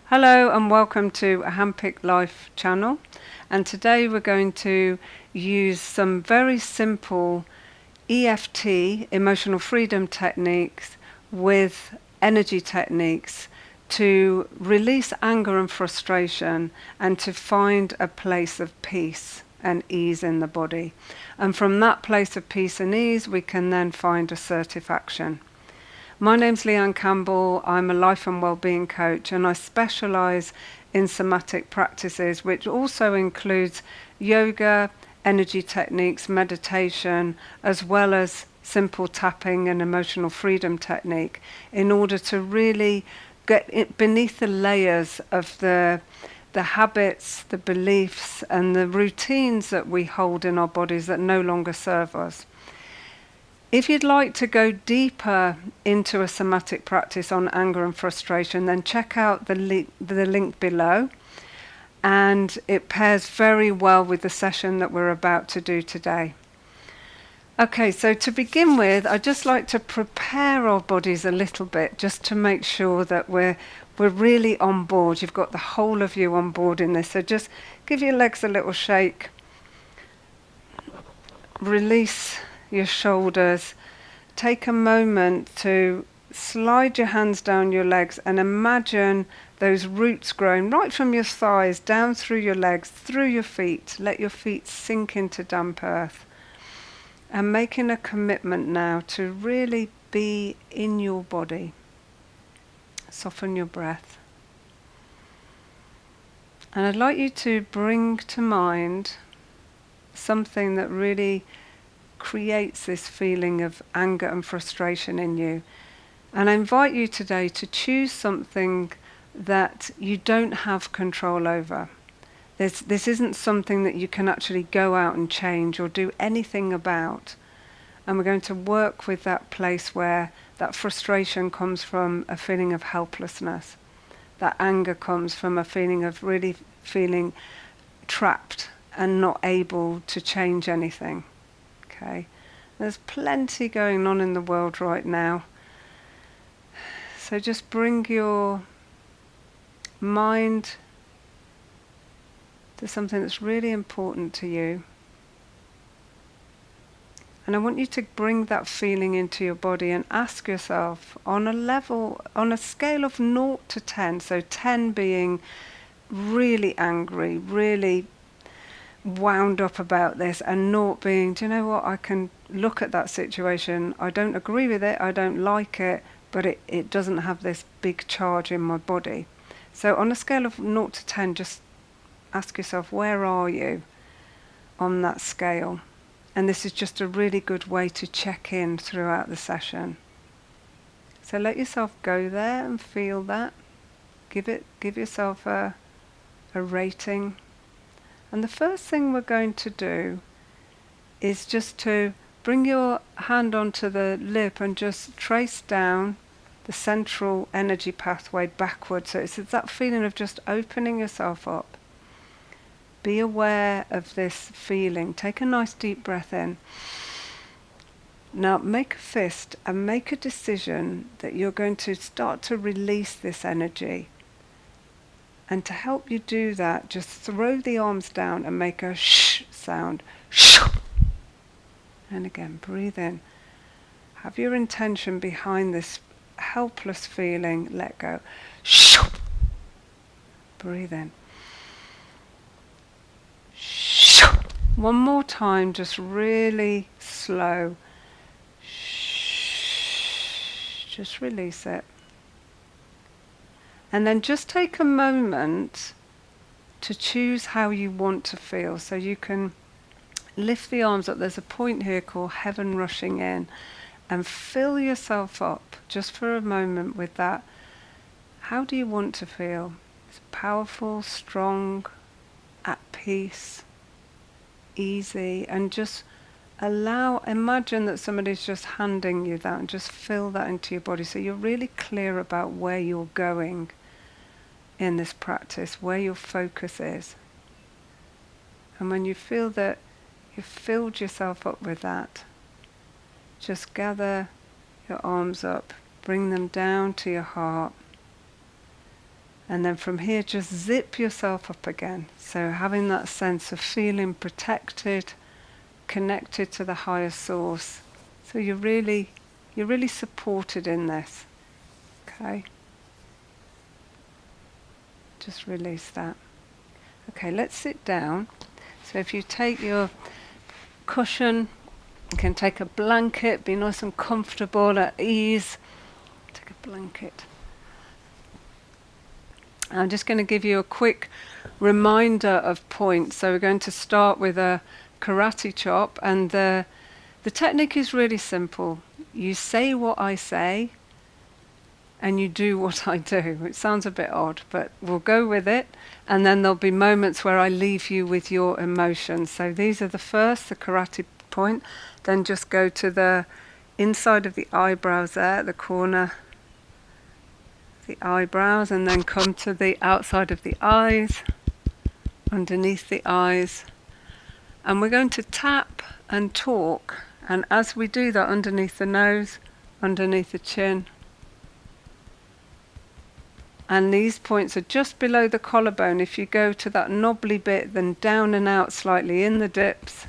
Hello and welcome to a Handpicked Life channel, and today we're going to use some very simple EFT, emotional freedom techniques, with energy techniques to release anger and frustration and to find a place of peace and ease in the body. And from that place of peace and ease we can then find assertive action. My name's Leanne Campbell. I'm a life and wellbeing coach, and I specialise in somatic practices, which also includes yoga, energy techniques, meditation, as well as simple tapping and emotional freedom technique, in order to really get it beneath the layers of the habits, the beliefs, and the routines that we hold in our bodies that no longer serve us. If you'd like to go deeper into a somatic practice on anger and frustration, then check out the link below, and it pairs very well with the session that we're about to do today. Okay, so to begin with, I'd just like to prepare our bodies a little bit, just to make sure that we're really on board. You've got the whole of you on board in this, so just give your legs a little shake, release your shoulders. Take a moment to slide your hands down your legs and imagine those roots growing right from your thighs down through your legs, through your feet. Let your feet sink into damp earth, and making a commitment now to really be in your body. Soften your breath, and I'd like you to bring to mind something that really creates this feeling of anger and frustration in you. And I invite you today to choose something that you don't have control over. This isn't something that you can actually go out and change or do anything about. And we're going to work with that place where that frustration comes from a feeling of helplessness. That anger comes from a feeling of really feeling trapped and not able to change anything. Okay, there's plenty going on in the world right now. So just bring your mind to something that's really important to you. And I want you to bring that feeling into your body and ask yourself on a scale of 0 to 10, so 10 being really angry, really wound up about this, and 0 being, do you know what, I can look at that situation, I don't agree with it, I don't like it, but it doesn't have this big charge in my body. So on a scale of 0 to 10, just ask yourself, where are you on that scale? And this is just a really good way to check in throughout the session. So let yourself go there and feel that. Give yourself a rating. And the first thing we're going to do is just to bring your hand onto the lip and just trace down the central energy pathway backwards. So it's that feeling of just opening yourself up. Be aware of this feeling. Take a nice deep breath in. Now make a fist and make a decision that you're going to start to release this energy. And to help you do that, just throw the arms down and make a shh sound. Shh. And again, breathe in. Have your intention behind this helpless feeling. Let go. Shh. Breathe in. Shh. One more time, just really slow. Shh. Just release it. And then just take a moment to choose how you want to feel. So you can lift the arms up. There's a point here called heaven rushing in. And fill yourself up just for a moment with that. How do you want to feel? It's powerful, strong, at peace, easy. And just imagine that somebody's just handing you that, and just feel that into your body. So you're really clear about where you're going in this practice, where your focus is. And when you feel that you've filled yourself up with that, just gather your arms up, bring them down to your heart, And then from here, just zip yourself up again. So having that sense of feeling protected, connected to the higher source. So you're really supported in this. Okay? Just release that. Okay, let's sit down. So if you take your cushion, you can take a blanket, be nice and comfortable, at ease. Take a blanket. I'm just going to give you a quick reminder of points. So we're going to start with a karate chop, and the technique is really simple. You say what I say, and you do what I do. It sounds a bit odd, but we'll go with it. And then there'll be moments where I leave you with your emotions. So these are the first, the karate point. Then just go to the inside of the eyebrows there, the corner, the eyebrows, and then come to the outside of the eyes, underneath the eyes. And we're going to tap and talk. And as we do that, underneath the nose, underneath the chin. And these points are just below the collarbone. If you go to that knobbly bit, then down and out slightly in the dips.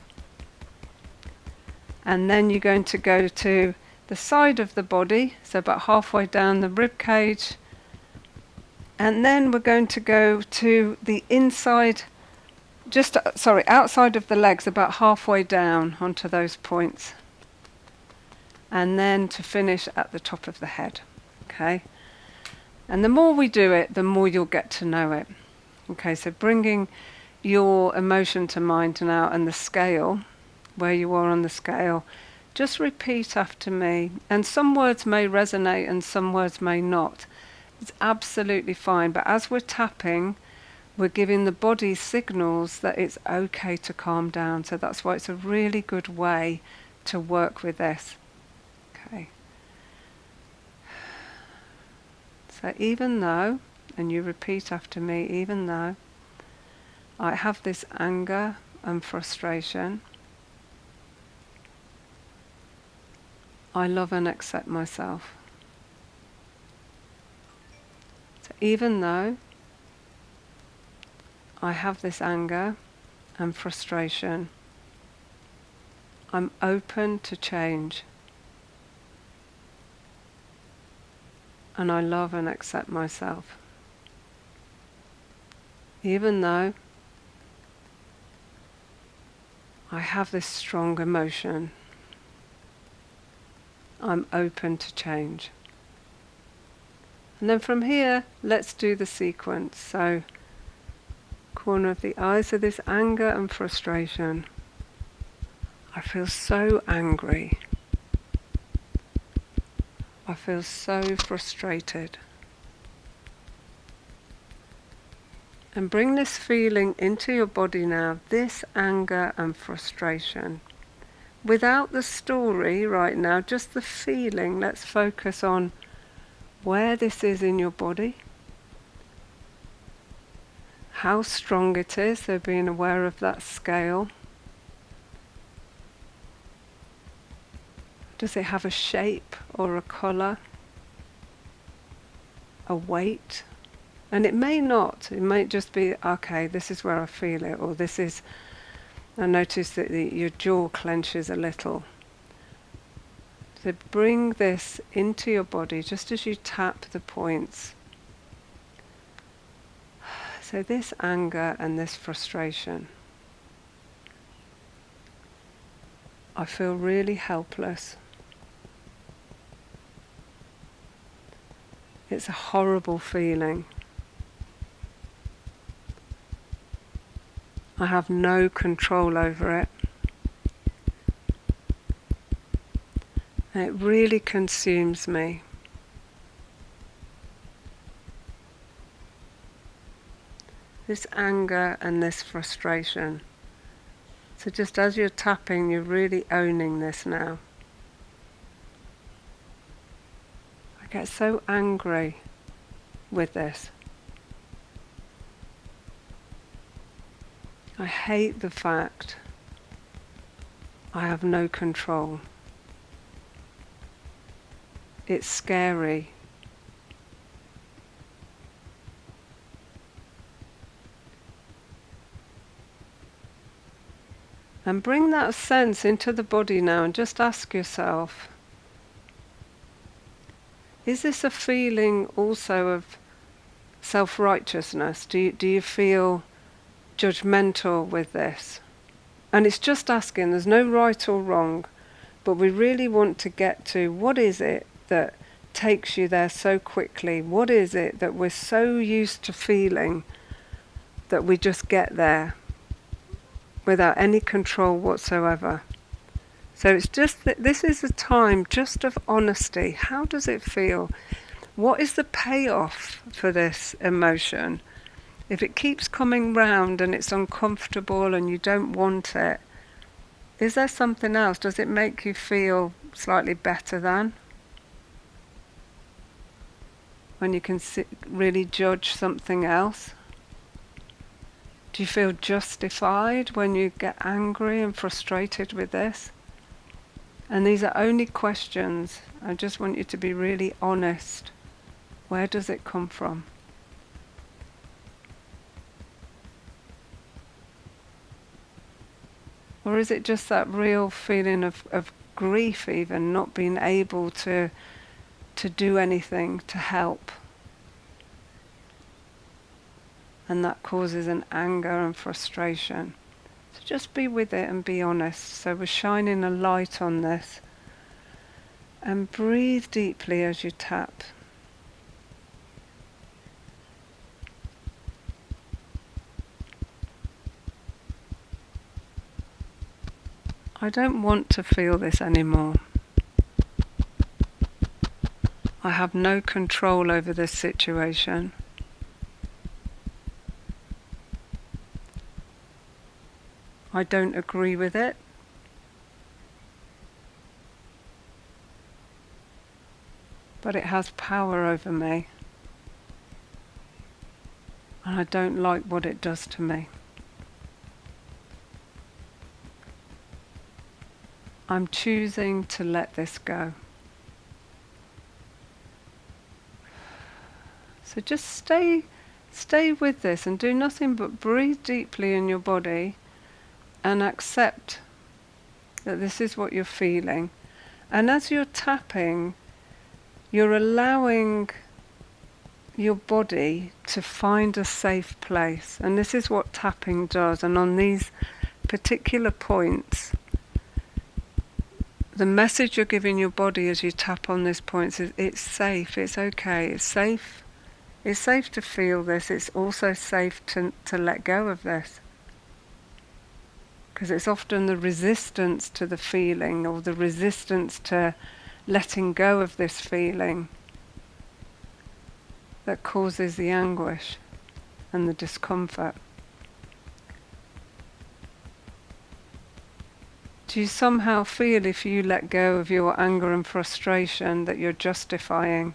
And then you're going to go to the side of the body, so about halfway down the rib cage. And then we're going to go to the inside, outside of the legs, about halfway down onto those points. And then to finish at the top of the head. Okay? And the more we do it, the more you'll get to know it. Okay, so bringing your emotion to mind now and the scale, where you are on the scale, just repeat after me. And some words may resonate and some words may not. It's absolutely fine. But as we're tapping, we're giving the body signals that it's okay to calm down. So that's why it's a really good way to work with this. Okay. So even though, and you repeat after me, even though I have this anger and frustration, I love and accept myself. So even though I have this anger and frustration, I'm open to change. And I love and accept myself. Even though I have this strong emotion, I'm open to change. And then from here, let's do the sequence. So, corner of the eye, so this anger and frustration. I feel so angry. I feel so frustrated. And bring this feeling into your body now, this anger and frustration. Without the story right now, just the feeling. Let's focus on where this is in your body, how strong it is, so being aware of that scale. Does it have a shape or a colour? A weight? And it may not. It might just be, okay, this is where I feel it, or this is, I notice that your jaw clenches a little. So bring this into your body just as you tap the points. So this anger and this frustration. I feel really helpless. It's a horrible feeling. I have no control over it. And it really consumes me. This anger and this frustration. So just as you're tapping, you're really owning this now. I get so angry with this. I hate the fact I have no control. It's scary. And bring that sense into the body now and just ask yourself, is this a feeling also of self-righteousness? Do you feel judgmental with this? And it's just asking, there's no right or wrong, but we really want to get to what is it that takes you there so quickly? What is it that we're so used to feeling that we just get there without any control whatsoever? So it's just that this is a time just of honesty. How does it feel? What is the payoff for this emotion? If it keeps coming round and it's uncomfortable and you don't want it, is there something else? Does it make you feel slightly better than? When you can really judge something else? Do you feel justified when you get angry and frustrated with this? And these are only questions. I just want you to be really honest. Where does it come from? Or is it just that real feeling of grief, even not being able to do anything to help? And that causes an anger and frustration. So just be with it and be honest. So we're shining a light on this. And breathe deeply as you tap. I don't want to feel this anymore. I have no control over this situation. I don't agree with it. But it has power over me. And I don't like what it does to me. I'm choosing to let this go. So just stay with this and do nothing but breathe deeply in your body and accept that this is what you're feeling. And as you're tapping, you're allowing your body to find a safe place. And this is what tapping does. And on these particular points, the message you're giving your body as you tap on these points is it's safe, it's okay, it's safe. It's safe to feel this. It's also safe to let go of this. Because it's often the resistance to the feeling or the resistance to letting go of this feeling that causes the anguish and the discomfort. Do you somehow feel if you let go of your anger and frustration that you're justifying?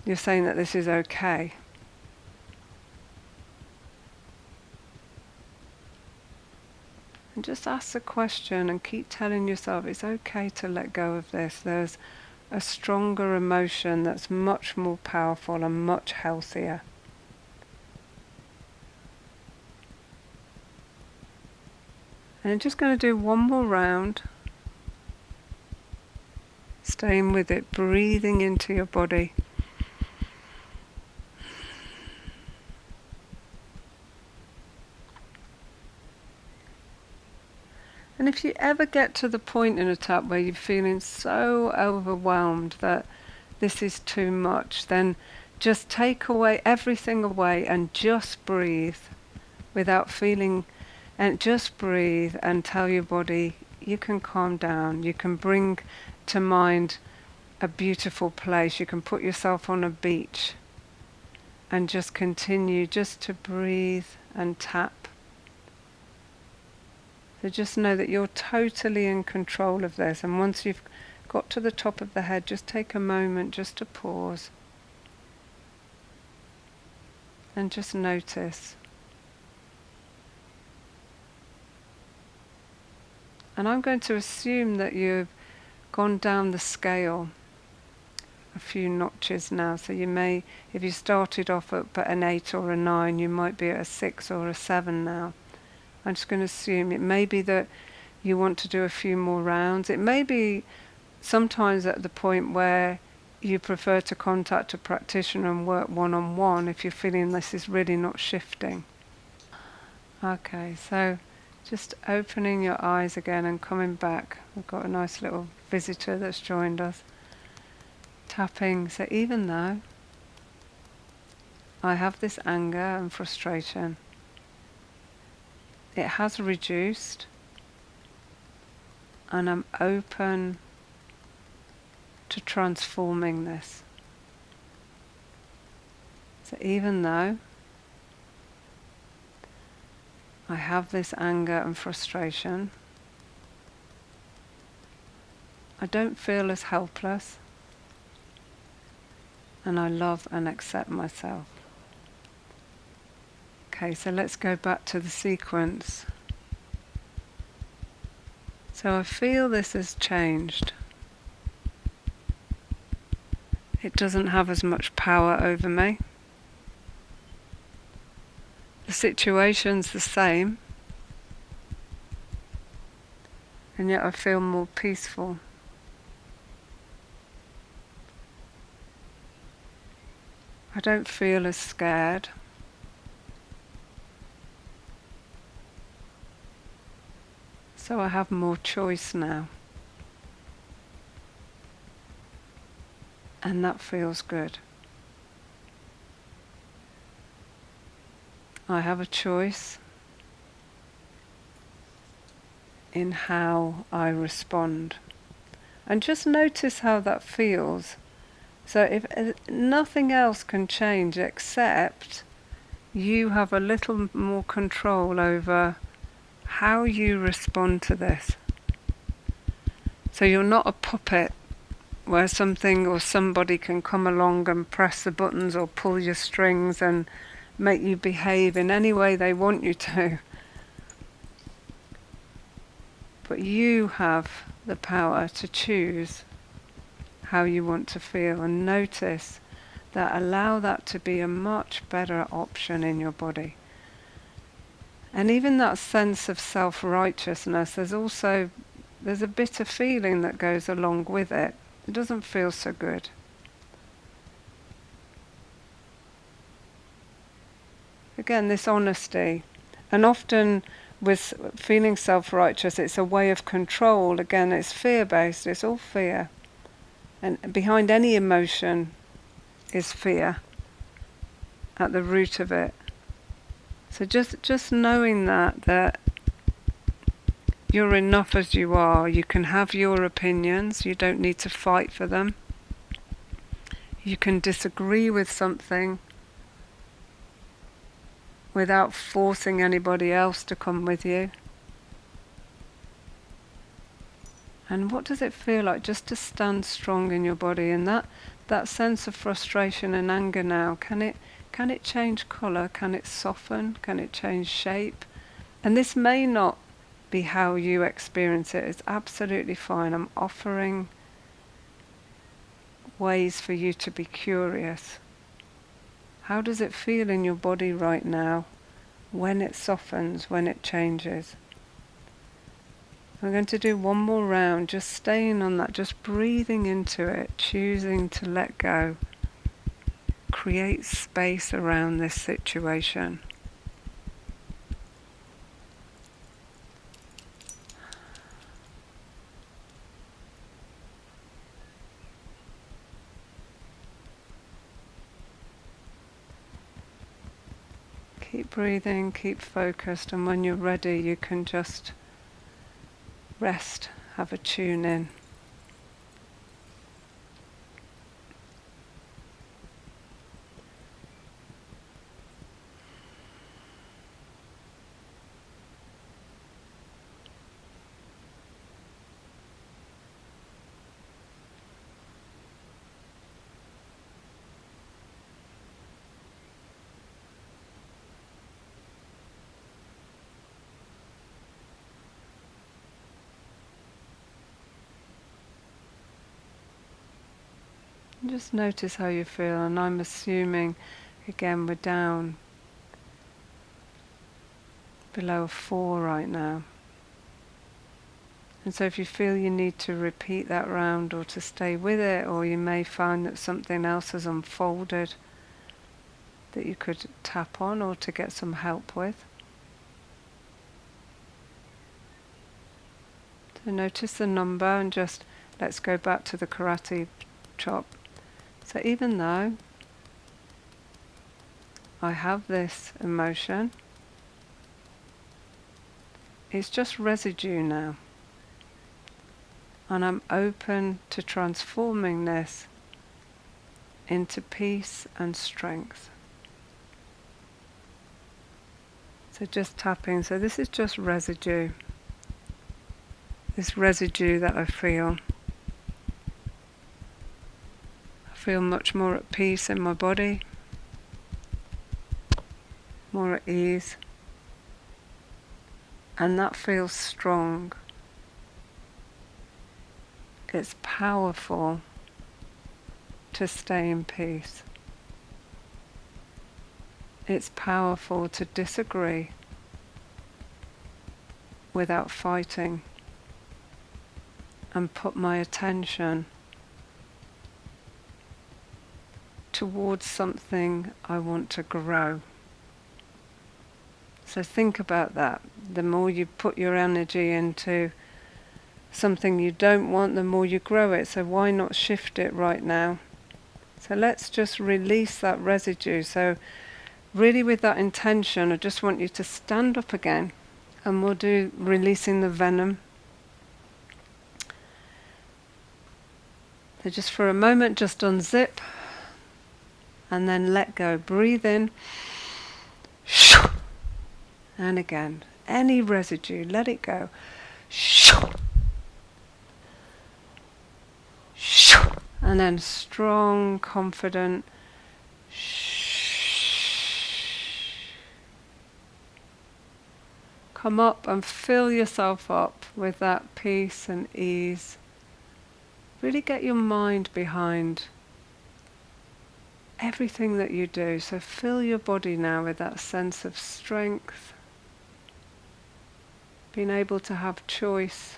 You're saying that this is okay. And just ask the question and keep telling yourself it's okay to let go of this. There's a stronger emotion that's much more powerful and much healthier. And I'm just going to do one more round. Staying with it, breathing into your body. And if you ever get to the point in a tap where you're feeling so overwhelmed that this is too much, then just take everything away and just breathe without feeling, and just breathe and tell your body you can calm down. You can bring to mind a beautiful place. You can put yourself on a beach and just continue just to breathe and tap. So just know that you're totally in control of this, and once you've got to the top of the head, just take a moment just to pause and just notice. And I'm going to assume that you've gone down the scale a few notches now. So you may, if you started off at an 8 or a 9, you might be at a 6 or a 7 now. I'm just going to assume it may be that you want to do a few more rounds. It may be sometimes at the point where you prefer to contact a practitioner and work one-on-one if you're feeling this is really not shifting. Okay, so just opening your eyes again and coming back. We've got a nice little visitor that's joined us. Tapping, so even though I have this anger and frustration, it has reduced and I'm open to transforming this. So even though I have this anger and frustration, I don't feel as helpless, and I love and accept myself. Okay, so let's go back to the sequence. So I feel this has changed. It doesn't have as much power over me. The situation's the same, and yet I feel more peaceful. I don't feel as scared. So I have more choice now. And that feels good. I have a choice in how I respond. And just notice how that feels. So if nothing else can change except you have a little more control over how you respond to this. So you're not a puppet where something or somebody can come along and press the buttons or pull your strings and make you behave in any way they want you to. But you have the power to choose how you want to feel, and notice that, allow that to be a much better option in your body. And even that sense of self-righteousness, there's a bitter feeling that goes along with it. It doesn't feel so good. Again, this honesty. And often with feeling self-righteous, it's a way of control. Again, it's fear-based, it's all fear. And behind any emotion is fear at the root of it. So just knowing that you're enough as you are. You can have your opinions, you don't need to fight for them. You can disagree with something without forcing anybody else to come with you. And what does it feel like just to stand strong in your body? And that sense of frustration and anger now, can it change colour? Can it soften? Can it change shape? And this may not be how you experience it. It's absolutely fine. I'm offering ways for you to be curious. How does it feel in your body right now when it softens, when it changes? I'm going to do one more round, just staying on that, just breathing into it, choosing to let go. Create space around this situation. Keep breathing, keep focused, and when you're ready you can just rest, have a tune in. Just notice how you feel, and I'm assuming, again, we're down below a 4 right now. And so if you feel you need to repeat that round or to stay with it, or you may find that something else has unfolded that you could tap on or to get some help with. So notice the number and just let's go back to the karate chop. So even though I have this emotion, it's just residue now. And I'm open to transforming this into peace and strength. So just tapping. So this is just residue. This residue that I feel. I feel much more at peace in my body. More at ease. And that feels strong. It's powerful to stay in peace. It's powerful to disagree without fighting and put my attention towards something I want to grow. So think about that. The more you put your energy into something you don't want, the more you grow it. So why not shift it right now? So let's just release that residue. So really with that intention, I just want you to stand up again, and we'll do releasing the venom. So just for a moment, just unzip and then let go. Breathe in. And again, any residue, let it go. And then strong, confident. Come up and fill yourself up with that peace and ease. Really get your mind behind everything that you do. So fill your body now with that sense of strength. Being able to have choice.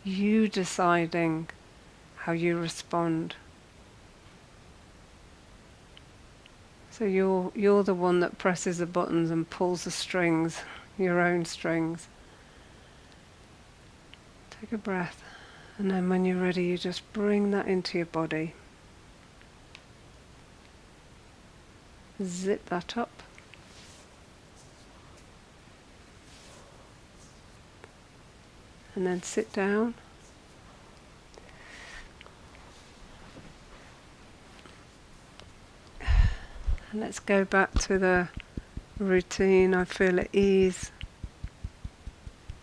You deciding how you respond. So you're the one that presses the buttons and pulls the strings, your own strings. Take a breath, and then when you're ready, you just bring that into your body. Zip that up. And then sit down. And let's go back to the routine. I feel at ease.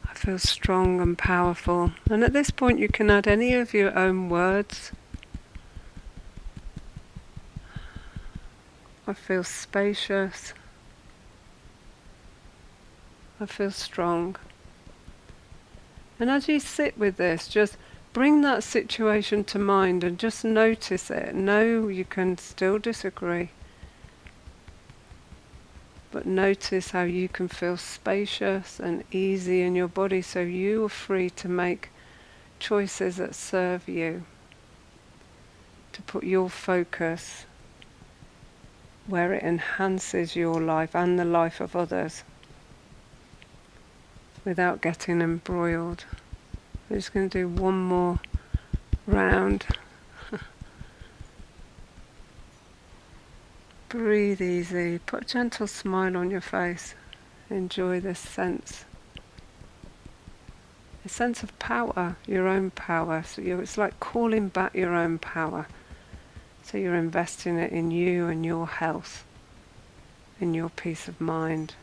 I feel strong and powerful. And at this point you can add any of your own words. I feel spacious. I feel strong. And as you sit with this, just bring that situation to mind and just notice it. Know you can still disagree. But notice how you can feel spacious and easy in your body, so you are free to make choices that serve you. To put your focus where it enhances your life and the life of others without getting embroiled. We're just going to do one more round. Breathe easy, put a gentle smile on your face. Enjoy this sense. A sense of power, your own power. So it's like calling back your own power. So you're investing it in you and your health, in your peace of mind.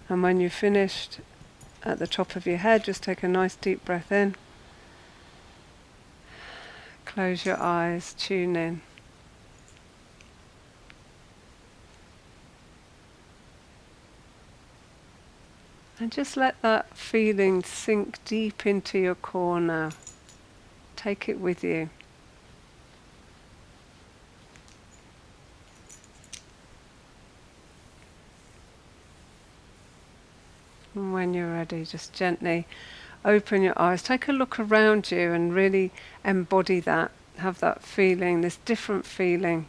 And when you've finished, at the top of your head, just take a nice deep breath in. Close your eyes, tune in. And just let that feeling sink deep into your core now. Take it with you. And when you're ready, just gently open your eyes. Take a look around you and really embody that. Have that feeling, this different feeling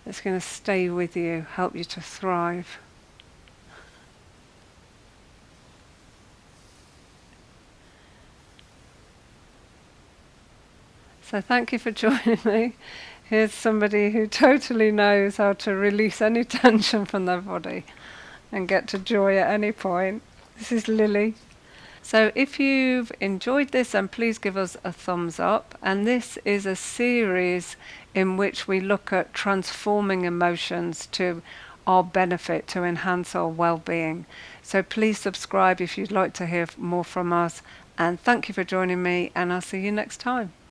that's going to stay with you, help you to thrive. So thank you for joining me. Here's somebody who totally knows how to release any tension from their body and get to joy at any point. This is Lily. So if you've enjoyed this, then please give us a thumbs up. And this is a series in which we look at transforming emotions to our benefit, to enhance our well-being. So please subscribe if you'd like to hear more from us. And thank you for joining me, and I'll see you next time.